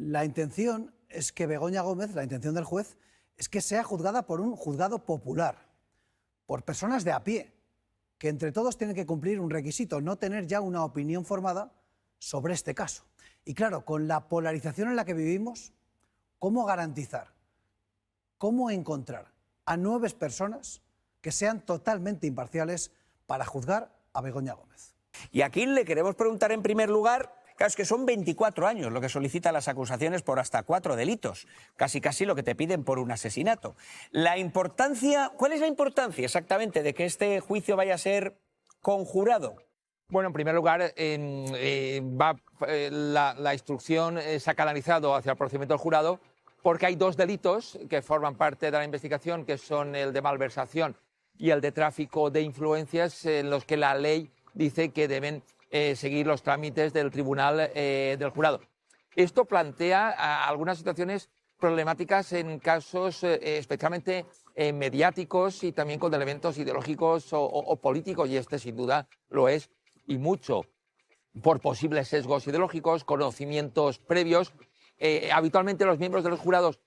La intención es que Begoña Gómez, la intención del juez, es que sea juzgada por un juzgado popular, por personas de a pie, que entre todos tienen que cumplir un requisito, no tener ya una opinión formada sobre este caso. Y claro, con la polarización en la que vivimos, ¿cómo garantizar, cómo encontrar a 9 personas que sean totalmente imparciales para juzgar a Begoña Gómez? Y aquí le queremos preguntar en primer lugar, claro, es que son 24 años lo que solicitan las acusaciones por hasta 4 delitos, casi lo que te piden por un asesinato. La importancia, ¿cuál es la importancia exactamente de que este juicio vaya a ser conjurado? Bueno, en primer lugar, la instrucción se ha canalizado hacia el procedimiento del jurado porque hay 2 delitos que forman parte de la investigación, que son el de malversación y el de tráfico de influencias, en los que la ley dice que deben seguir los trámites del tribunal del jurado. Esto plantea algunas situaciones problemáticas en casos especialmente mediáticos y también con elementos ideológicos o políticos, y este sin duda lo es, y mucho, por posibles sesgos ideológicos, conocimientos previos. Habitualmente los miembros de los jurados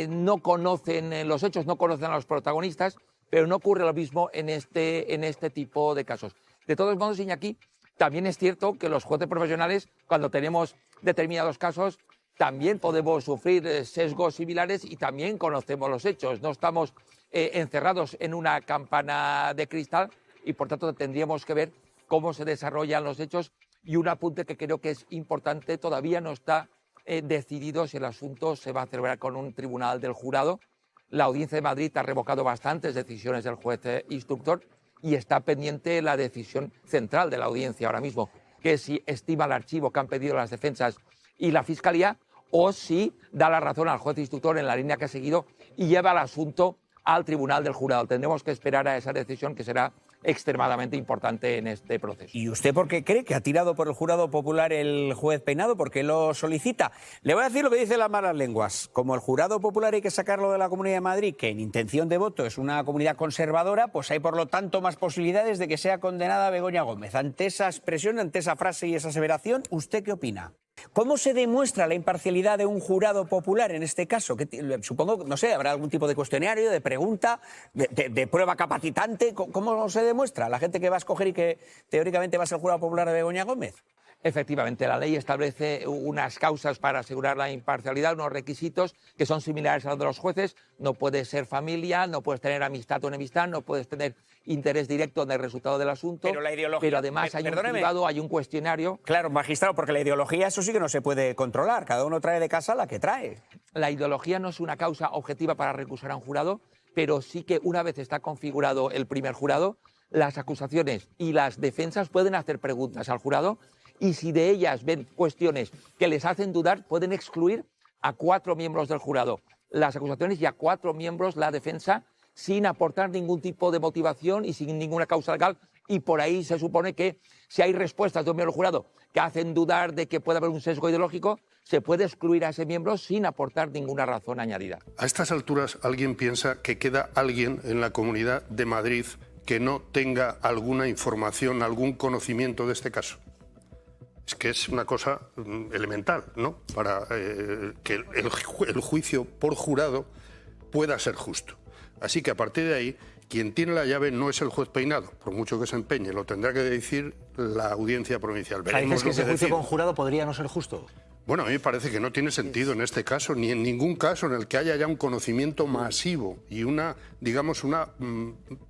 no conocen los hechos, no conocen a los protagonistas, pero no ocurre lo mismo en este tipo de casos. De todos modos, Iñaki, también es cierto que los jueces profesionales, cuando tenemos determinados casos, también podemos sufrir sesgos similares y también conocemos los hechos. No estamos encerrados en una campana de cristal y, por tanto, tendríamos que ver cómo se desarrollan los hechos. Y un apunte que creo que es importante, todavía no está decidido si el asunto se va a celebrar con un tribunal del jurado. La Audiencia de Madrid ha revocado bastantes decisiones del juez instructor y está pendiente la decisión central de la audiencia ahora mismo, que es si estima el archivo que han pedido las defensas y la Fiscalía o si da la razón al juez instructor en la línea que ha seguido y lleva el asunto al tribunal del jurado. Tendremos que esperar a esa decisión, que será extremadamente importante en este proceso. ¿Y usted por qué cree que ha tirado por el jurado popular el juez Peinado? ¿Por qué lo solicita? Le voy a decir lo que dicen las malas lenguas. Como el jurado popular hay que sacarlo de la Comunidad de Madrid, que en intención de voto es una comunidad conservadora, pues hay por lo tanto más posibilidades de que sea condenada Begoña Gómez. Ante esa expresión, ante esa frase y esa aseveración, ¿usted qué opina? ¿Cómo se demuestra la imparcialidad de un jurado popular en este caso? Supongo, no sé, habrá algún tipo de cuestionario, de pregunta, de prueba capacitante. ¿Cómo se demuestra la gente que va a escoger y que teóricamente va a ser el jurado popular de Begoña Gómez? Efectivamente, la ley establece unas causas para asegurar la imparcialidad, unos requisitos que son similares a los de los jueces. No puedes ser familia, no puedes tener amistad o enemistad, no puedes tener interés directo en el resultado del asunto. Pero la ideología... Pero además hay un cribado, hay un cuestionario. Claro, magistrado, porque la ideología eso sí que no se puede controlar. Cada uno trae de casa la que trae. La ideología no es una causa objetiva para recusar a un jurado, pero sí que una vez está configurado el primer jurado, las acusaciones y las defensas pueden hacer preguntas al jurado, y si de ellas ven cuestiones que les hacen dudar, pueden excluir a 4 miembros del jurado las acusaciones y a 4 miembros la defensa, sin aportar ningún tipo de motivación y sin ninguna causa legal. Y por ahí se supone que si hay respuestas de un miembro del jurado que hacen dudar de que pueda haber un sesgo ideológico, se puede excluir a ese miembro sin aportar ninguna razón añadida. A estas alturas, ¿alguien piensa que queda alguien en la Comunidad de Madrid que no tenga alguna información, algún conocimiento de este caso? Es que es una cosa elemental, ¿no? Para que el juicio por jurado pueda ser justo. Así que a partir de ahí, quien tiene la llave no es el juez Peinado, por mucho que se empeñe, lo tendrá que decir la Audiencia Provincial. ¿Dices que ese juicio con jurado podría no ser justo? Bueno, a mí me parece que no tiene sentido en este caso, ni en ningún caso en el que haya ya un conocimiento masivo y una, digamos, una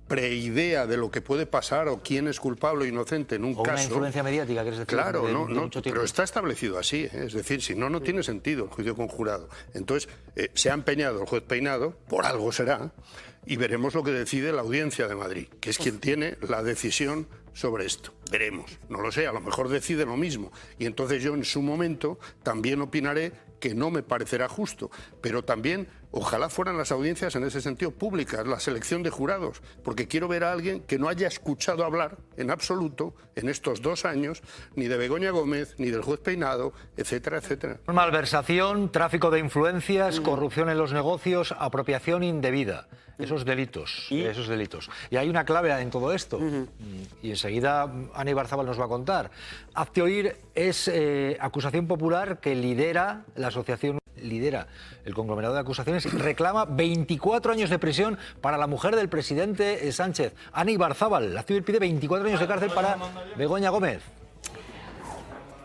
preidea de lo que puede pasar o quién es culpable o inocente en un caso. Una influencia mediática, ¿quieres decir? Claro, no, mucho tiempo. pero está establecido así, ¿eh? Es decir, si no, no tiene sentido el juicio con jurado. Entonces, se ha empeñado el juez Peinado, por algo será, y veremos lo que decide la Audiencia de Madrid, que es quien tiene la decisión sobre esto. Veremos, no lo sé, a lo mejor decide lo mismo. Y entonces yo en su momento también opinaré que no me parecerá justo, pero también Ojalá fueran las audiencias en ese sentido públicas, la selección de jurados, porque quiero ver a alguien que no haya escuchado hablar en absoluto en estos 2 años ni de Begoña Gómez, ni del juez Peinado, etcétera, etcétera. Malversación, tráfico de influencias, corrupción en los negocios, apropiación indebida. Esos delitos. Y hay una clave en todo esto. Y enseguida Ana Ibarzábal nos va a contar. Hazte oír es acusación popular que lidera la asociación. Lidera el conglomerado de acusaciones, reclama 24 años de prisión para la mujer del presidente Sánchez. Ana Ibarzábal, la CIVIL pide 24 años de cárcel para Begoña Gómez.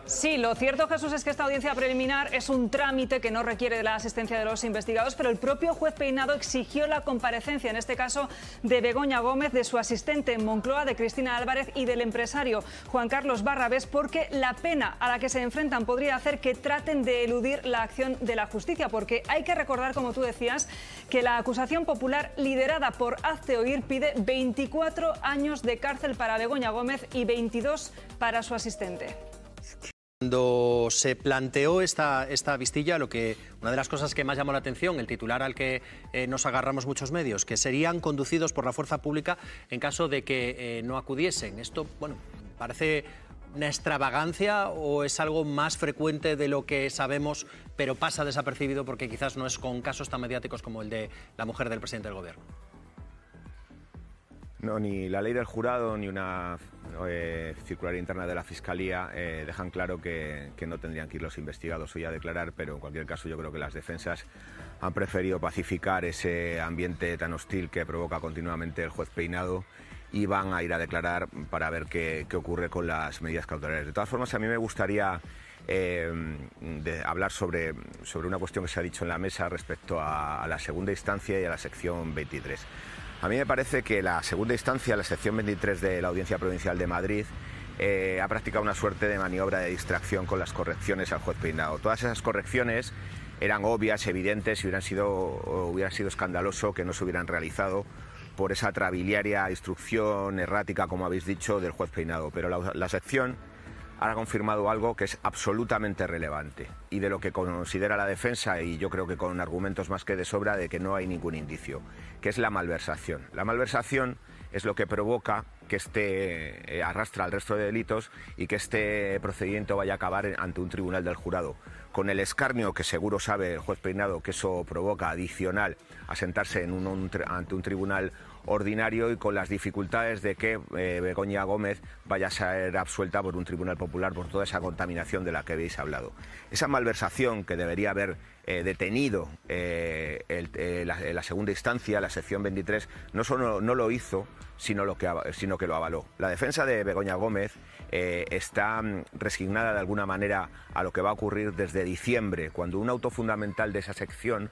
Sí, lo cierto, Jesús, es que esta audiencia preliminar es un trámite que no requiere de la asistencia de los investigados, pero el propio juez Peinado exigió la comparecencia, en este caso, de Begoña Gómez, de su asistente en Moncloa, de Cristina Álvarez y del empresario Juan Carlos Barrabés, porque la pena a la que se enfrentan podría hacer que traten de eludir la acción de la justicia, porque hay que recordar, como tú decías, que la acusación popular liderada por Hazte Oír pide 24 años de cárcel para Begoña Gómez y 22 para su asistente. Cuando se planteó esta vistilla, una de las cosas que más llamó la atención, el titular al que nos agarramos muchos medios, que serían conducidos por la fuerza pública en caso de que no acudiesen. Esto, bueno, parece una extravagancia o es algo más frecuente de lo que sabemos, pero pasa desapercibido porque quizás no es con casos tan mediáticos como el de la mujer del presidente del gobierno. No, ni la ley del jurado ni una circular interna de la Fiscalía dejan claro que no tendrían que ir los investigados hoy a declarar, pero en cualquier caso yo creo que las defensas han preferido pacificar ese ambiente tan hostil que provoca continuamente el juez Peinado y van a ir a declarar para ver qué ocurre con las medidas cautelares. De todas formas, a mí me gustaría hablar sobre una cuestión que se ha dicho en la mesa respecto a la segunda instancia y a la sección 23. A mí me parece que la segunda instancia, la sección 23 de la Audiencia Provincial de Madrid, ha practicado una suerte de maniobra de distracción con las correcciones al juez Peinado. Todas esas correcciones eran obvias, evidentes, y hubiera sido escandaloso que no se hubieran realizado por esa trabiliaria instrucción errática, como habéis dicho, del juez Peinado. Pero la sección ha confirmado algo que es absolutamente relevante y de lo que considera la defensa, y yo creo que con argumentos más que de sobra, de que no hay ningún indicio, que es la malversación. La malversación es lo que provoca que arrastra al resto de delitos y que este procedimiento vaya a acabar ante un tribunal del jurado, con el escarnio que seguro sabe el juez Peinado que eso provoca adicional a sentarse ante un tribunal ordinario, y con las dificultades de que Begoña Gómez vaya a ser absuelta por un tribunal popular por toda esa contaminación de la que habéis hablado. Esa malversación que debería haber detenido la segunda instancia, la sección 23, no solo no lo hizo, sino que lo avaló. La defensa de Begoña Gómez está resignada de alguna manera a lo que va a ocurrir desde diciembre, cuando un auto fundamental de esa sección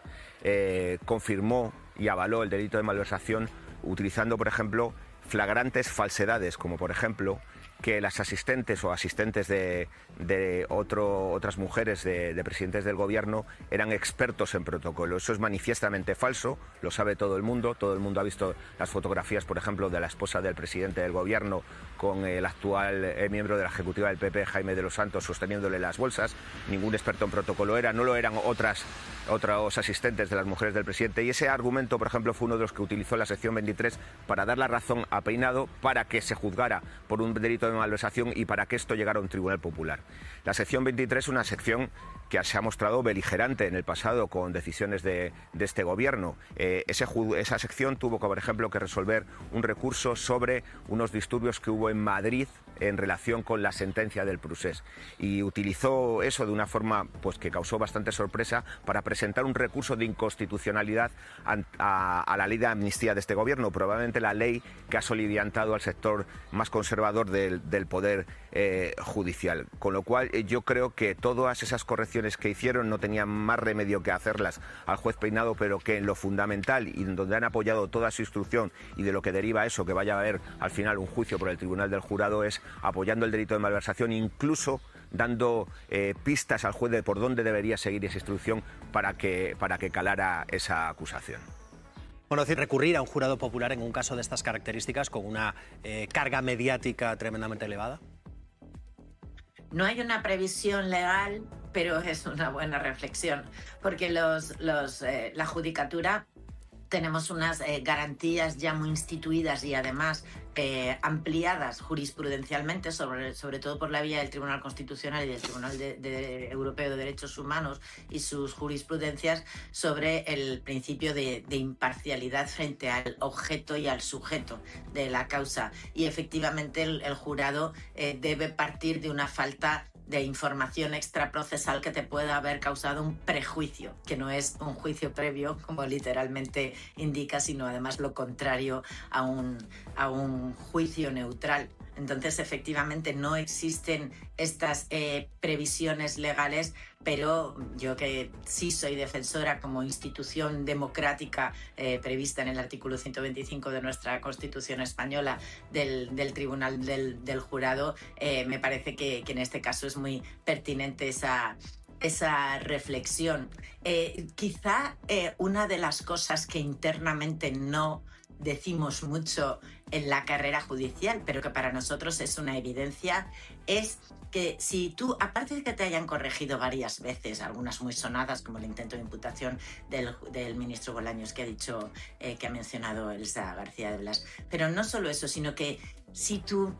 confirmó y avaló el delito de malversación, utilizando, por ejemplo, flagrantes falsedades, como por ejemplo que las asistentes o asistentes de otras mujeres de presidentes del gobierno eran expertos en protocolo. Eso es manifiestamente falso, lo sabe todo el mundo ha visto las fotografías, por ejemplo, de la esposa del presidente del gobierno con el actual miembro de la ejecutiva del PP, Jaime de los Santos, sosteniéndole las bolsas. Ningún experto en protocolo no lo eran otros asistentes de las mujeres del presidente, y ese argumento, por ejemplo, fue uno de los que utilizó la sección 23 para dar la razón a Peinado para que se juzgara por un delito de malversación y para que esto llegara a un tribunal popular. La sección 23 es una sección que se ha mostrado beligerante en el pasado con decisiones de este gobierno. Esa sección tuvo, por ejemplo, que resolver un recurso sobre unos disturbios que hubo en Madrid en relación con la sentencia del Procés, y utilizó eso de una forma que causó bastante sorpresa para presentar un recurso de inconstitucionalidad a la ley de amnistía de este gobierno, probablemente la ley que ha soliviantado al sector más conservador del poder judicial. Con lo cual yo creo que todas esas correcciones que hicieron no tenían más remedio que hacerlas al juez Peinado, pero que en lo fundamental y en donde han apoyado toda su instrucción y de lo que deriva eso, que vaya a haber al final un juicio por el tribunal del jurado, es apoyando el delito de malversación, incluso dando pistas al juez de por dónde debería seguir esa instrucción para que calara esa acusación. Bueno, es decir, recurrir a un jurado popular en un caso de estas características con una carga mediática tremendamente elevada. no hay una previsión legal, pero es una buena reflexión, porque la judicatura tenemos unas garantías ya muy instituidas y además ampliadas jurisprudencialmente, sobre todo por la vía del Tribunal Constitucional y del Tribunal Europeo de Derechos Humanos y sus jurisprudencias sobre el principio de imparcialidad frente al objeto y al sujeto de la causa. Y efectivamente el jurado debe partir de una falta de información extraprocesal que te pueda haber causado un prejuicio, que no es un juicio previo, como literalmente indica, sino además lo contrario a un juicio neutral. Entonces, efectivamente, no existen estas previsiones legales, pero yo que sí soy defensora como institución democrática prevista en el artículo 125 de nuestra Constitución española del Tribunal del Jurado, me parece que en este caso es muy pertinente esa reflexión. Quizá una de las cosas que internamente no decimos mucho en la carrera judicial, pero que para nosotros es una evidencia, es que si tú, aparte de que te hayan corregido varias veces, algunas muy sonadas, como el intento de imputación del ministro Bolaños que ha mencionado Elsa García de Blas, pero no solo eso, sino que si tu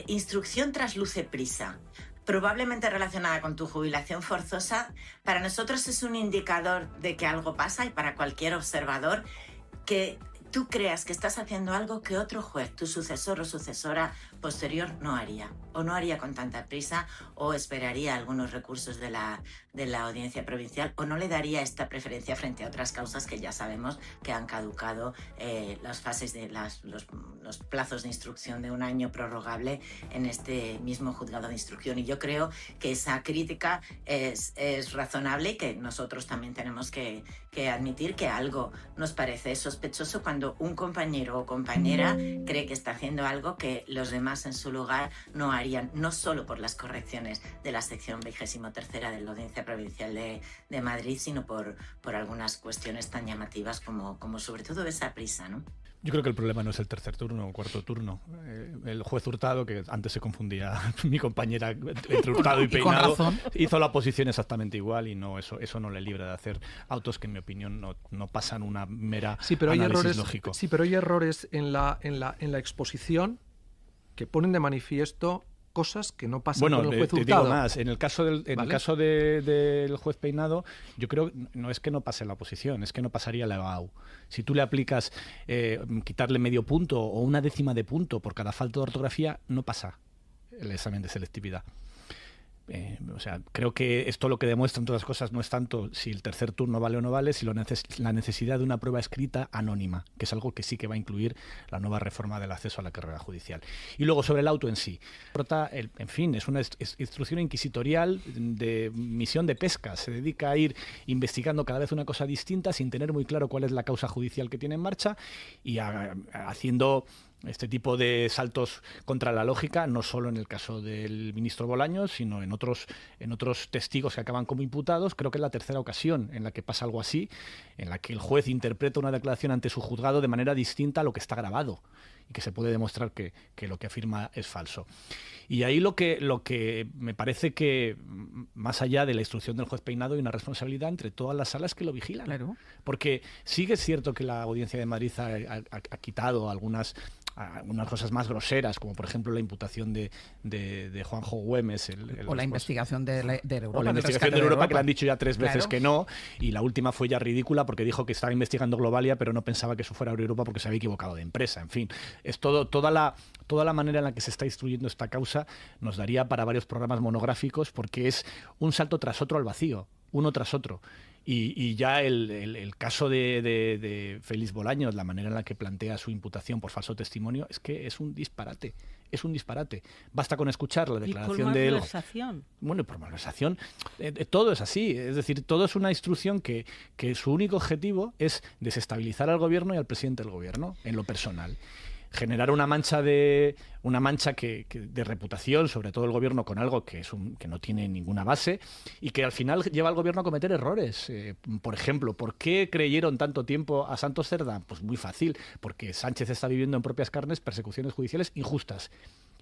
instrucción trasluce prisa, probablemente relacionada con tu jubilación forzosa, para nosotros es un indicador de que algo pasa, y para cualquier observador, que tú creas que estás haciendo algo que otro juez, tu sucesor o sucesora posterior, no haría, o no haría con tanta prisa, o esperaría algunos recursos de la audiencia provincial, o no le daría esta preferencia frente a otras causas que ya sabemos que han caducado las fases de los plazos de instrucción de un año prorrogable en este mismo juzgado de instrucción. Y yo creo que esa crítica es razonable, y que nosotros también tenemos que admitir que algo nos parece sospechoso cuando un compañero o compañera cree que está haciendo algo que los demás en su lugar no harían, no solo por las correcciones de la sección 23ª de la Audiencia Provincial de Madrid, sino por algunas cuestiones tan llamativas como sobre todo esa prisa, ¿no? Yo creo que el problema no es el tercer turno o cuarto turno. El juez Hurtado, que antes se confundía mi compañera entre Hurtado y Peinado, hizo la posición exactamente igual, y no, eso no le libra de hacer autos que en mi opinión no pasan una mera análisis lógico. Sí, pero hay errores en la exposición que ponen de manifiesto cosas que no pasan con el juez Hurtado. Te digo más, en el caso del juez Peinado, yo creo no es que no pase la oposición, es que no pasaría la EBAU. Si tú le aplicas quitarle medio punto o una décima de punto por cada falta de ortografía, no pasa el examen de selectividad. O sea, creo que esto lo que demuestra en todas las cosas no es tanto si el tercer turno vale o no vale, sino la necesidad de una prueba escrita anónima, que es algo que sí que va a incluir la nueva reforma del acceso a la carrera judicial. Y luego sobre el auto en sí. En fin, es una instrucción inquisitorial de misión de pesca. Se dedica a ir investigando cada vez una cosa distinta sin tener muy claro cuál es la causa judicial que tiene en marcha, y haciendo este tipo de saltos contra la lógica, no solo en el caso del ministro Bolaños, sino en otros testigos que acaban como imputados. Creo que es la tercera ocasión en la que pasa algo así, en la que el juez interpreta una declaración ante su juzgado de manera distinta a lo que está grabado, y que se puede demostrar que lo que afirma es falso. Y ahí lo que me parece que, más allá de la instrucción del juez Peinado, hay una responsabilidad entre todas las salas que lo vigilan. Claro. Porque sí que es cierto que la Audiencia de Madrid ha quitado algunas cosas más groseras, como por ejemplo la imputación de Juanjo Güemes. O la investigación de Europa. O la investigación de Europa, que le han dicho ya 3 veces que no, y la última fue ya ridícula porque dijo que estaba investigando Globalia, pero no pensaba que eso fuera Europa porque se había equivocado de empresa. En fin, es toda la manera en la que se está instruyendo esta causa nos daría para varios programas monográficos, porque es un salto tras otro al vacío, uno tras otro. Y ya el caso de Félix Bolaños, la manera en la que plantea su imputación por falso testimonio, es que es un disparate. Es un disparate. Basta con escuchar la declaración de él. ¿Y por malversación? Bueno, por malversación. Todo es así. Es decir, todo es una instrucción que su único objetivo es desestabilizar al gobierno y al presidente del gobierno, en lo personal. Generar una mancha de reputación, sobre todo el gobierno, con algo que no tiene ninguna base, y que al final lleva al gobierno a cometer errores. Por ejemplo, ¿por qué creyeron tanto tiempo a Santos Cerdá? Pues muy fácil, porque Sánchez está viviendo en propias carnes persecuciones judiciales injustas.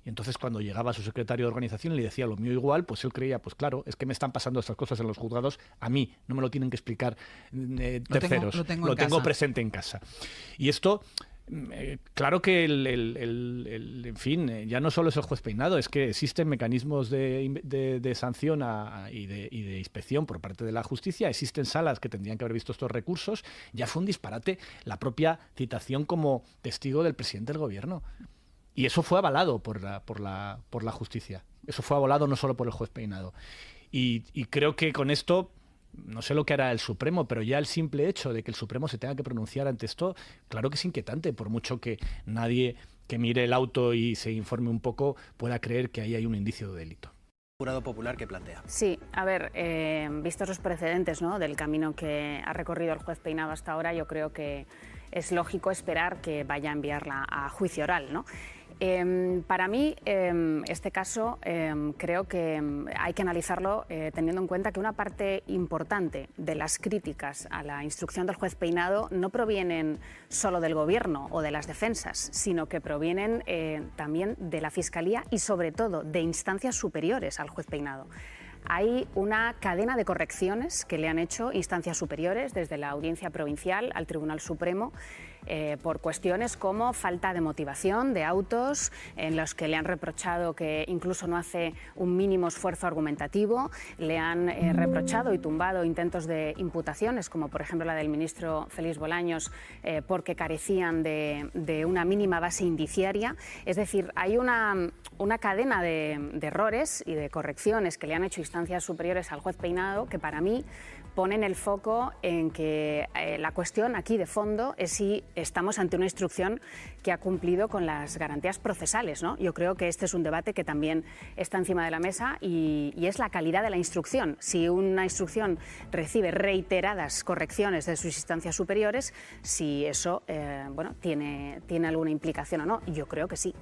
Y entonces cuando llegaba su secretario de organización y le decía lo mío igual, pues él creía, pues claro, es que me están pasando estas cosas en los juzgados a mí, no me lo tienen que explicar terceros, lo tengo presente en casa. Y esto... claro que en fin, ya no solo es el juez Peinado, es que existen mecanismos de sanción y de inspección por parte de la justicia, existen salas que tendrían que haber visto estos recursos. Ya fue un disparate la propia citación como testigo del presidente del gobierno. Y eso fue avalado por la justicia. Eso fue avalado no solo por el juez Peinado. Y creo que con esto... No sé lo que hará el Supremo, pero ya el simple hecho de que el Supremo se tenga que pronunciar ante esto, claro que es inquietante, por mucho que nadie que mire el auto y se informe un poco pueda creer que ahí hay un indicio de delito. Jurado popular que plantea. Sí, a ver, vistos los precedentes, ¿no?, del camino que ha recorrido el juez Peinado hasta ahora, yo creo que es lógico esperar que vaya a enviarla a juicio oral, ¿no? Para mí, este caso creo que hay que analizarlo teniendo en cuenta que una parte importante de las críticas a la instrucción del juez Peinado no provienen solo del Gobierno o de las defensas, sino que provienen también de la Fiscalía y sobre todo de instancias superiores al juez Peinado. Hay una cadena de correcciones que le han hecho instancias superiores, desde la Audiencia Provincial al Tribunal Supremo, por cuestiones como falta de motivación de autos, en los que le han reprochado que incluso no hace un mínimo esfuerzo argumentativo, le han reprochado y tumbado intentos de imputaciones, como por ejemplo la del ministro Félix Bolaños, porque carecían de una mínima base indiciaria. Es decir, hay una cadena de errores y de correcciones que le han hecho instancias superiores al juez Peinado que para mí ponen el foco en que la cuestión aquí de fondo es si estamos ante una instrucción que ha cumplido con las garantías procesales, ¿no? Yo creo que este es un debate que también está encima de la mesa y es la calidad de la instrucción. Si una instrucción recibe reiteradas correcciones de sus instancias superiores, si eso bueno, tiene alguna implicación o no. Yo creo que sí.